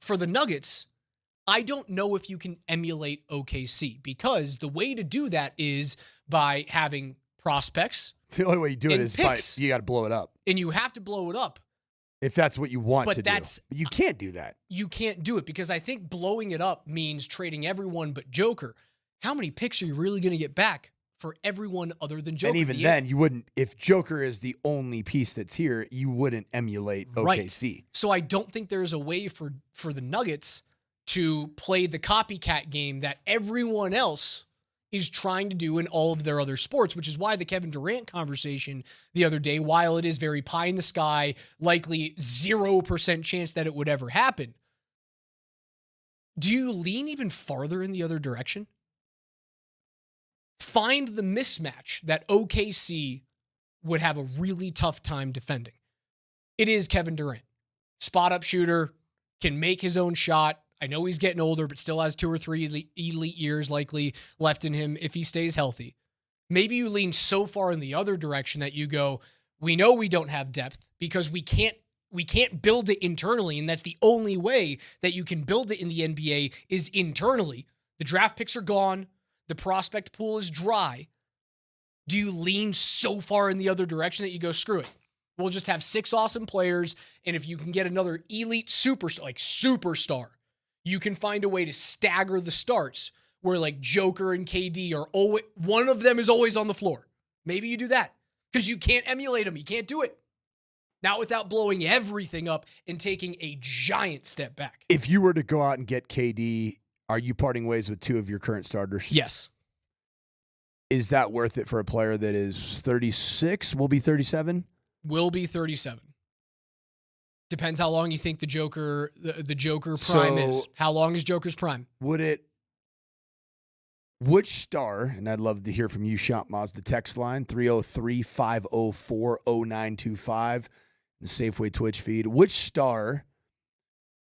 for the Nuggets, I don't know if you can emulate OKC because the way to do that is by having prospects. The only way you do it is picks, you got to blow it up. And you have to blow it up. If that's what you want to do. But you can't do that. You can't do it because I think blowing it up means trading everyone but Joker. How many picks are you really going to get back for everyone other than Joker? And even then, you wouldn't, if Joker is the only piece that's here, you wouldn't emulate OKC. Right. So I don't think there's a way for the Nuggets to play the copycat game that everyone else is trying to do in all of their other sports, which is why the Kevin Durant conversation the other day, while it is very pie in the sky, likely 0% chance that it would ever happen, do you lean even farther in the other direction? Find the mismatch that OKC would have a really tough time defending. It is Kevin Durant. Spot-up shooter, can make his own shot. I know he's getting older, but still has 2 or 3 elite years likely left in him if he stays healthy. Maybe you lean so far in the other direction that you go, we know we don't have depth because we can't build it internally, and that's the only way that you can build it in the NBA is internally. The draft picks are gone. The prospect pool is dry. Do you lean so far in the other direction that you go, screw it? We'll just have 6 awesome players, and if you can get another elite superstar, you can find a way to stagger the starts where like Joker and KD are always, one of them is always on the floor. Maybe you do that because you can't emulate them. You can't do it. Not without blowing everything up and taking a giant step back. If you were to go out and get KD, are you parting ways with 2 of your current starters? Yes. Is that worth it for a player that is 36, will be 37? Will be 37. Depends how long you think the Joker prime is. How long is Joker's prime? Which star, and I'd love to hear from you, Shant Maz, the text line, 303-504-0925, the Safeway Twitch feed. Which star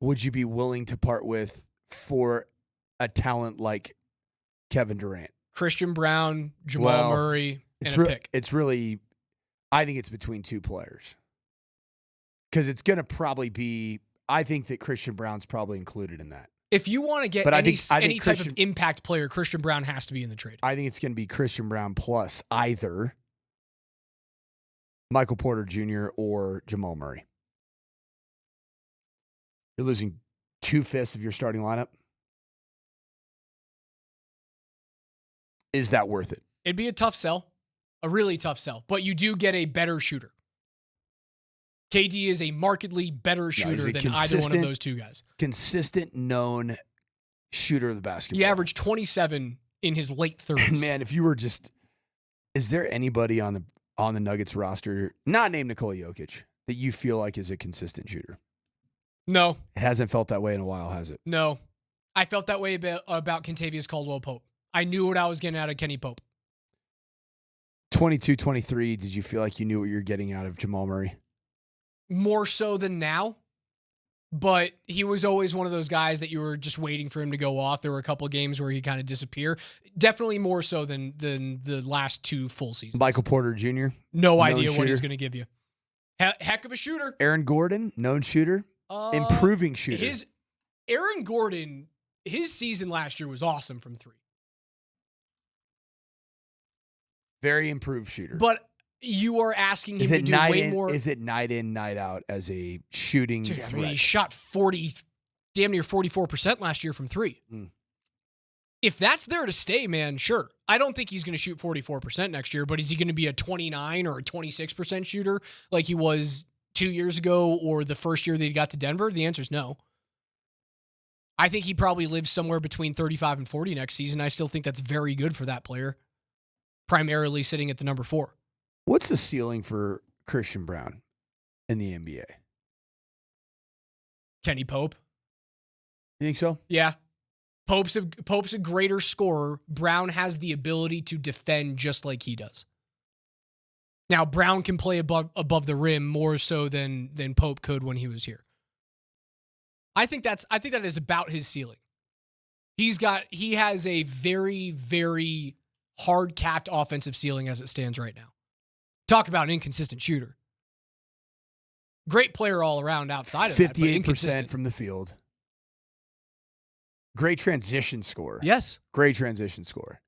would you be willing to part with for a talent like Kevin Durant? Christian Brown, Jamal Murray, and a pick. It's really, I think it's between 2 players. Because it's going to probably be, I think that Christian Brown's probably included in that. If you want to get any type of impact player, Christian Brown has to be in the trade. I think it's going to be Christian Brown plus either Michael Porter Jr. or Jamal Murray. You're losing 2/5 of your starting lineup. Is that worth it? It'd be a tough sell, a really tough sell, but you do get a better shooter. KD is a markedly better shooter than either one of those 2 guys. Consistent, known shooter of the basketball. He averaged 27 in his late 30s. And man, if you were just, is there anybody on the Nuggets roster, not named Nikola Jokic, that you feel like is a consistent shooter? No. It hasn't felt that way in a while, has it? No. I felt that way about Kentavious Caldwell-Pope. I knew what I was getting out of Kenny Pope. 22-23, did you feel like you knew what you were getting out of Jamal Murray? More so than now, but he was always one of those guys that you were just waiting for him to go off. There were a couple of games where he kind of disappeared. Definitely more so than the last 2 full seasons. Michael Porter Jr.? No idea what he's going to give you. Heck of a shooter. Aaron Gordon, known shooter, improving shooter. Aaron Gordon, his season last year was awesome from 3. Very improved shooter. But you are asking him to do way more. Is it night in, night out as a shooting threat? I mean, he shot damn near 44% last year from 3. If that's there to stay, man, sure. I don't think he's going to shoot 44% next year, but is he going to be a 29 or a 26% shooter like he was 2 years ago or the first year that he got to Denver? The answer is no. I think he probably lives somewhere between 35 and 40 next season. I still think that's very good for that player, primarily sitting at the number 4. What's the ceiling for Christian Brown in the NBA? Kenny Pope. You think so? Yeah. Pope's a greater scorer. Brown has the ability to defend just like he does. Now, Brown can play above the rim more so than Pope could when he was here. I think that is about his ceiling. He has a very, very hard-capped offensive ceiling as it stands right now. Talk about an inconsistent shooter. Great player all around outside of that. 58% from the field. Great transition score. Yes. Great transition score.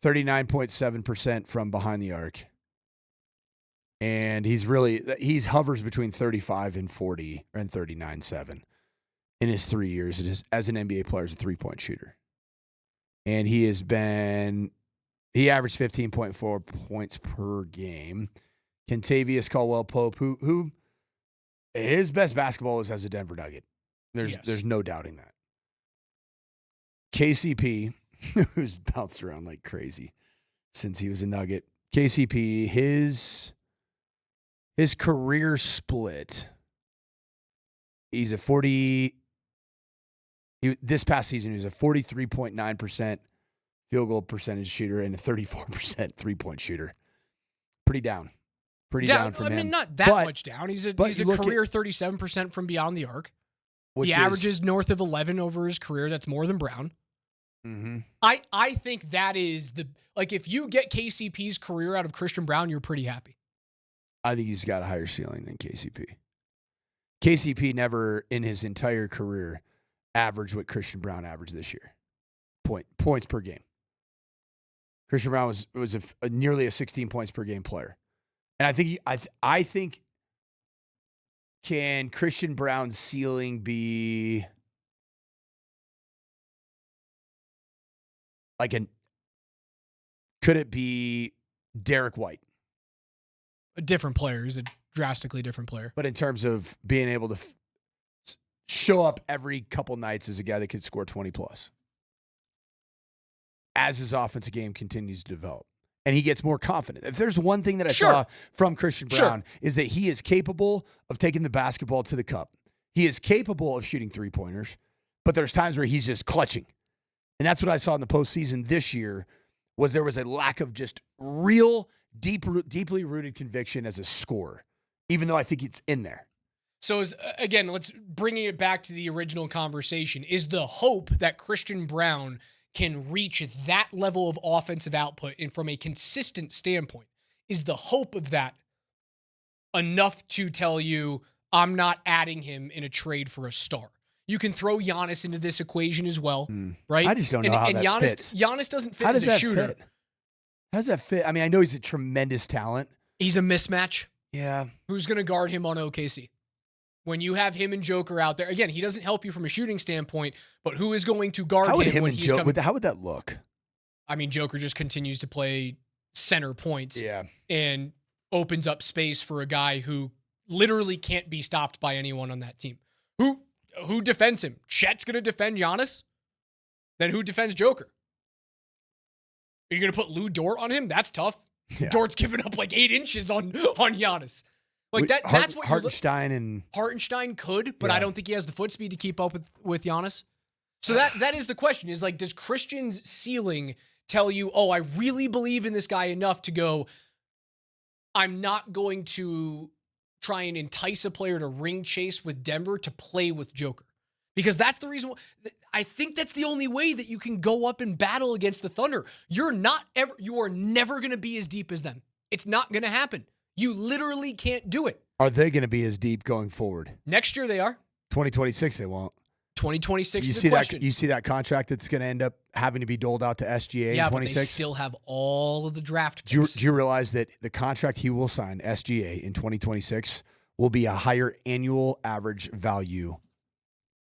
39.7% from behind the arc. And he hovers between 35 and 40 and 39.7 in his 3 years as an NBA player as a three-point shooter. And he averaged 15.4 points per game. Kentavious Caldwell-Pope, who his best basketball was as a Denver Nugget. There's no doubting that. KCP, who's bounced around like crazy since he was a Nugget. KCP, his career split, this past season, he was a 43.9% field goal percentage shooter and a 34% three-point shooter. Pretty down. Down from him. I mean, not that much down. He's a career 37% from beyond the arc. He averages north of 11 over his career. That's more than Brown. Mm-hmm. I think that is if you get KCP's career out of Christian Brown, you're pretty happy. I think he's got a higher ceiling than KCP. KCP never in his entire career averaged what Christian Brown averaged this year. Points per game. Christian Brown was nearly a 16 points per game player. And I think can Christian Brown's ceiling be could it be Derek White? A different player. He's a drastically different player. But in terms of being able to show up every couple nights as a guy that could score 20 plus as his offensive game continues to develop and he gets more confident. If there's one thing that I saw from Christian Brown is that he is capable of taking the basketball to the cup. He is capable of shooting three-pointers, but there's times where he's just clutching. And that's what I saw in the postseason this year was there was a lack of just real deeply rooted conviction as a scorer, even though I think it's in there. So let's bring it back to the original conversation. Is the hope that Christian Brown can reach that level of offensive output and from a consistent standpoint, is the hope of that enough to tell you I'm not adding him in a trade for a star? You can throw Giannis into this equation as well, right? I just don't know how that fits. Giannis doesn't fit as a shooter. How does that fit? I mean, I know he's a tremendous talent. He's a mismatch. Yeah. Who's going to guard him on OKC? When you have him and Joker out there, again, he doesn't help you from a shooting standpoint, but who is going to guard him when he's coming? How would that look? I mean, Joker just continues to play center points and opens up space for a guy who literally can't be stopped by anyone on that team. Who defends him? Chet's going to defend Giannis? Then who defends Joker? Are you going to put Lou Dort on him? That's tough. Yeah. Dort's giving up like 8 inches on Giannis. That's what Hartenstein could, but I don't think he has the foot speed to keep up with Giannis. So that is the question, is does Christian's ceiling tell you, oh, I really believe in this guy enough to go, I'm not going to try and entice a player to ring chase with Denver to play with Joker? Because that's the reason I think that's the only way that you can go up and battle against the Thunder. You are never going to be as deep as them. It's not going to happen. You literally can't do it. Are they going to be as deep going forward? Next year they are. 2026 they won't. 2026 is the question. You see that contract that's going to end up having to be doled out to SGA in 26? But they still have all of the draft picks. Do you realize that the contract he will sign, SGA, in 2026, will be a higher annual average value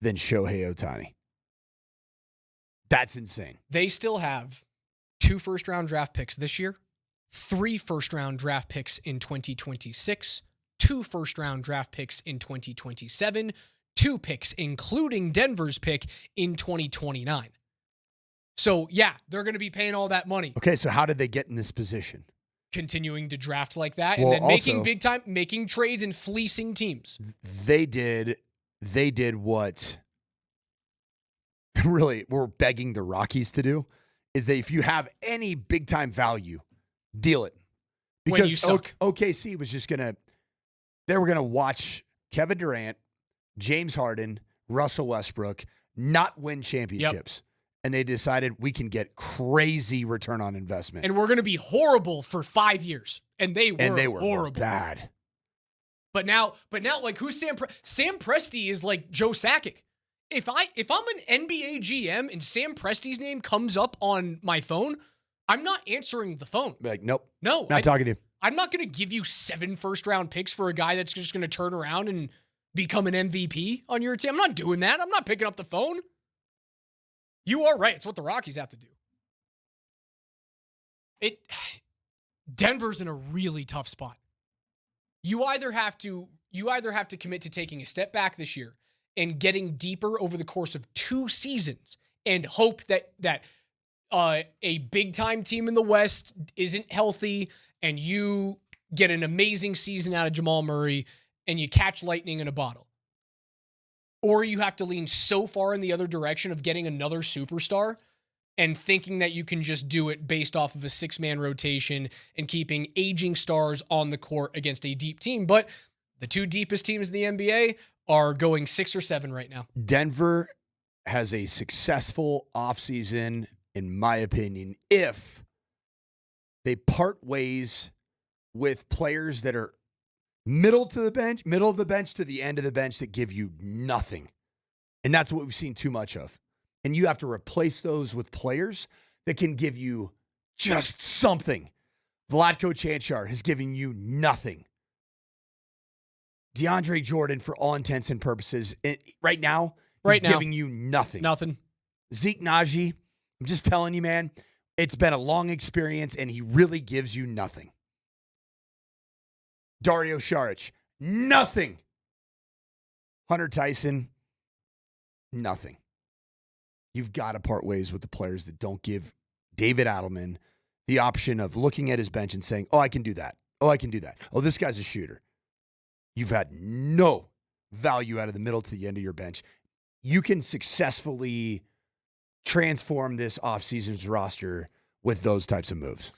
than Shohei Ohtani? That's insane. They still have 2 first-round draft picks this year, 3 first-round draft picks in 2026, 2 first-round draft picks in 2027, 2 picks, including Denver's pick, in 2029. So, yeah, they're going to be paying all that money. Okay, so how did they get in this position? Continuing to draft like that and then making trades and fleecing teams. They did what really we're begging the Rockies to do, is that if you have any big-time value, deal it. Because when you suck. OKC was just they were going to watch Kevin Durant, James Harden, Russell Westbrook not win championships. Yep. And they decided we can get crazy return on investment. And we're going to be horrible for 5 years. And they were horrible. Bad. But now, like, who's Sam Presti is like Joe Sakic. if I'm an NBA GM and Sam Presti's name comes up on my phone, I'm not answering the phone. Be like, nope. No. Not talking to you. I'm not going to give you 7 first-round picks for a guy that's just going to turn around and become an MVP on your team. I'm not doing that. I'm not picking up the phone. You are right. It's what the Rockies have to do. Denver's in a really tough spot. You either have to commit to taking a step back this year and getting deeper over the course of 2 seasons and hope that a big-time team in the West isn't healthy and you get an amazing season out of Jamal Murray and you catch lightning in a bottle. Or you have to lean so far in the other direction of getting another superstar and thinking that you can just do it based off of a 6-man rotation and keeping aging stars on the court against a deep team. But the 2 deepest teams in the NBA are going 6 or 7 right now. Denver has a successful offseason, in my opinion, if they part ways with players that are middle of the bench to the end of the bench that give you nothing. And that's what we've seen too much of. And you have to replace those with players that can give you just something. Vlatko Čančar has given you nothing. DeAndre Jordan, for all intents and purposes, right now, giving you nothing. Nothing. Zeke Naji, I'm just telling you, man, it's been a long experience, and he really gives you nothing. Dario Saric, nothing. Hunter Tyson, nothing. You've got to part ways with the players that don't give David Adelman the option of looking at his bench and saying, oh, I can do that. Oh, I can do that. Oh, this guy's a shooter. You've had no value out of the middle to the end of your bench. You can successfully transform this offseason's roster with those types of moves.